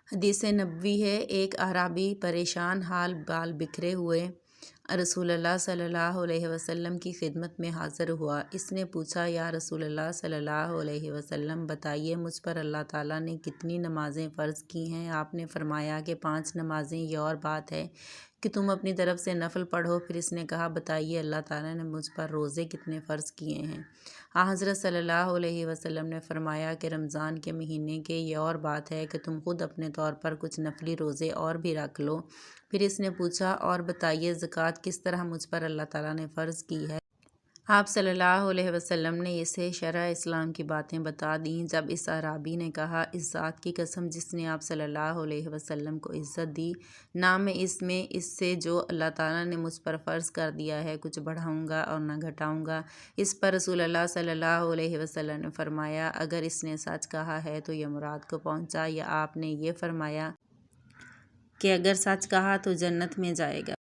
حدیث نبوی ہے، ایک اعرابی پریشان حال بال بکھرے ہوئے رسول اللہ صلی اللہ علیہ وسلم کی خدمت میں حاضر ہوا۔ اس نے پوچھا، یا رسول اللہ صلی اللہ علیہ وسلم، بتائیے مجھ پر اللہ تعالیٰ نے کتنی نمازیں فرض کی ہیں؟ آپ نے فرمایا کہ 5 نمازیں۔ یہ اور بات ہے کہ تم اپنی طرف سے نفل پڑھو۔ پھر اس نے کہا، بتائیے اللہ تعالیٰ نے مجھ پر روزے کتنے فرض کیے ہیں؟ حضرت صلی اللہ علیہ وسلم نے فرمایا کہ رمضان کے مہینے کے۔ یہ اور بات ہے کہ تم خود اپنے طور پر کچھ نفلی روزے اور بھی رکھ لو۔ پھر اس نے پوچھا، اور بتائیے زکوٰۃ کس طرح مجھ پر اللہ تعالیٰ نے فرض کی ہے؟ آپ صلی اللہ علیہ وسلم نے اسے شرع اسلام کی باتیں بتا دیں۔ جب اس اعرابی نے کہا، اس ذات کی قسم جس نے آپ صلی اللہ علیہ وسلم کو عزت دی، نہ میں اس سے جو اللہ تعالیٰ نے مجھ پر فرض کر دیا ہے کچھ بڑھاؤں گا اور نہ گھٹاؤں گا۔ اس پر رسول اللہ صلی اللہ علیہ وسلم نے فرمایا، اگر اس نے سچ کہا ہے تو یہ مراد کو پہنچا، یا آپ نے یہ فرمایا کہ اگر سچ کہا تو جنت میں جائے گا؟